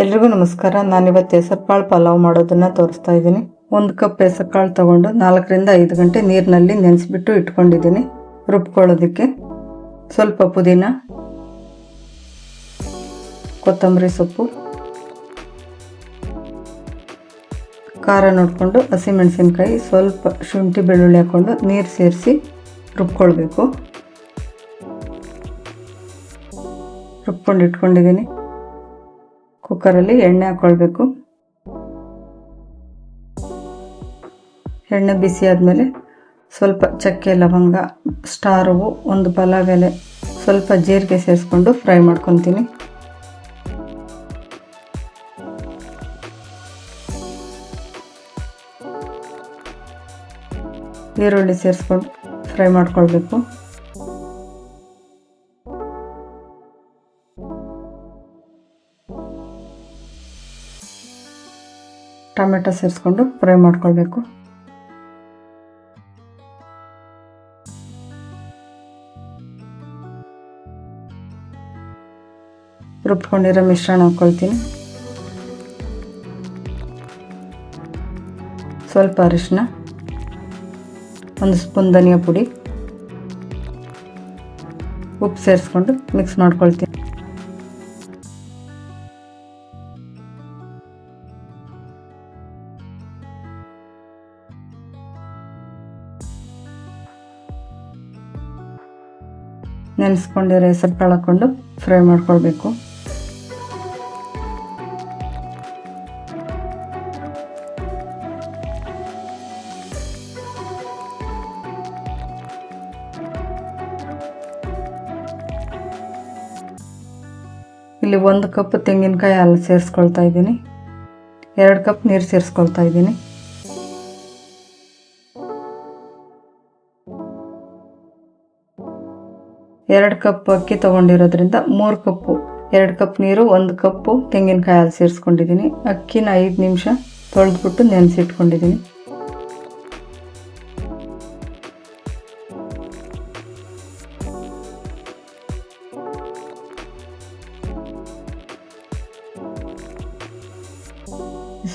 ಎಲ್ರಿಗೂ ನಮಸ್ಕಾರ. ನಾನಿವತ್ತು ಹೆಸರುಕಾಳು ಪಲಾವ್ ಮಾಡೋದನ್ನು ತೋರಿಸ್ತಾ ಇದ್ದೀನಿ. 1 ಕಪ್ ಹೆಸರುಕಾಳು ತಗೊಂಡು 4 ರಿಂದ 5 ಗಂಟೆ ನೀರಿನಲ್ಲಿ ನೆನೆಸಿಬಿಟ್ಟು ಇಟ್ಕೊಂಡಿದ್ದೀನಿ. ರುಬ್ಕೊಳ್ಳೋದಕ್ಕೆ ಸ್ವಲ್ಪ ಪುದೀನ, ಕೊತ್ತಂಬರಿ ಸೊಪ್ಪು, ಖಾರ ನೋಡಿಕೊಂಡು ಹಸಿಮೆಣಸಿನ್ಕಾಯಿ, ಸ್ವಲ್ಪ ಶುಂಠಿ ಬೆಳ್ಳುಳ್ಳಿ ಹಾಕ್ಕೊಂಡು ನೀರು ಸೇರಿಸಿ ರುಬ್ಕೊಳ್ಬೇಕು. ರುಬ್ಕೊಂಡು ಇಟ್ಕೊಂಡಿದ್ದೀನಿ. ಕುಕ್ಕರಲ್ಲಿ ಎಣ್ಣೆ ಹಾಕ್ಕೊಳ್ಬೇಕು. ಎಣ್ಣೆ ಬಿಸಿ ಆದಮೇಲೆ ಸ್ವಲ್ಪ ಚಕ್ಕೆ, ಲವಂಗ, ಸ್ಟಾರ್ ಹೂವು, 1 ಪಲಾವ್ ಎಲೆ, ಸ್ವಲ್ಪ ಜೀರಿಗೆ ಸೇರಿಸ್ಕೊಂಡು ಫ್ರೈ ಮಾಡ್ಕೊತೀನಿ. ಈರುಳ್ಳಿ ಸೇರಿಸ್ಕೊಂಡು ಫ್ರೈ ಮಾಡ್ಕೊಳ್ಬೇಕು. ಟೊಮೆಟೊ ಸೇರಿಸ್ಕೊಂಡು ಫ್ರೈ ಮಾಡ್ಕೊಳ್ಬೇಕು. ರುಬ್ಕೊಂಡಿರೋ ಮಿಶ್ರಣ ಹಾಕ್ಕೊಳ್ತೀನಿ. ಸ್ವಲ್ಪ ಅರಿಶಿನ, 1 ಸ್ಪೂನ್ ಧನಿಯಾ ಪುಡಿ, ಉಪ್ಪು ಸೇರಿಸ್ಕೊಂಡು ಮಿಕ್ಸ್ ಮಾಡ್ಕೊಳ್ತೀನಿ. ನೆನೆಸ್ಕೊಂಡಿರೋ ಹೆಸರುಕಾಳು ಹಾಕ್ಕೊಂಡು ಫ್ರೈ ಮಾಡ್ಕೊಳ್ಬೇಕು. ಇಲ್ಲಿ 1 ಕಪ್ ತೆಂಗಿನಕಾಯಿ ಹಾಲು ಸೇರಿಸ್ಕೊಳ್ತಾ ಇದ್ದೀನಿ. 2 ಕಪ್ ನೀರು ಸೇರಿಸ್ಕೊಳ್ತಾ ಇದ್ದೀನಿ. ಎರಡು ಕಪ್ ಅಕ್ಕಿ ತೊಗೊಂಡಿರೋದ್ರಿಂದ 3 ಕಪ್ಪು, 2 ಕಪ್ ನೀರು, 1 ಕಪ್ಪು ತೆಂಗಿನಕಾಯಿ ಹಾಲು ಸೇರಿಸ್ಕೊಂಡಿದ್ದೀನಿ. ಅಕ್ಕಿನ 5 ನಿಮಿಷ ತೊಳೆದ್ಬಿಟ್ಟು ನೆನೆಸಿಟ್ಕೊಂಡಿದ್ದೀನಿ.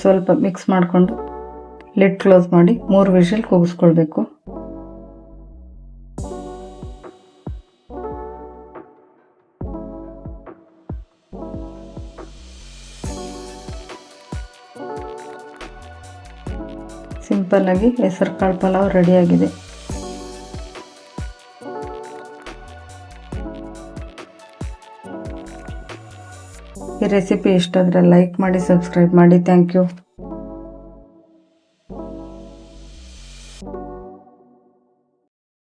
ಸ್ವಲ್ಪ ಮಿಕ್ಸ್ ಮಾಡಿಕೊಂಡು ಲಿಡ್ ಕ್ಲೋಸ್ ಮಾಡಿ 3 ವಿಷಲ್ ಕೂಗಿಸ್ಕೊಳ್ಬೇಕು. ಸಿಂಪಲ್ ಆಗಿ ಹೆಸರುಕಾಳು ಪಲಾವ್ ರೆಡಿಯಾಗಿದೆ. ಈ ರೆಸಿಪಿ ಇಷ್ಟ ಆದರೆ ಲೈಕ್ ಮಾಡಿ, ಸಬ್ಸ್ಕ್ರೈಬ್ ಮಾಡಿ. Thank you.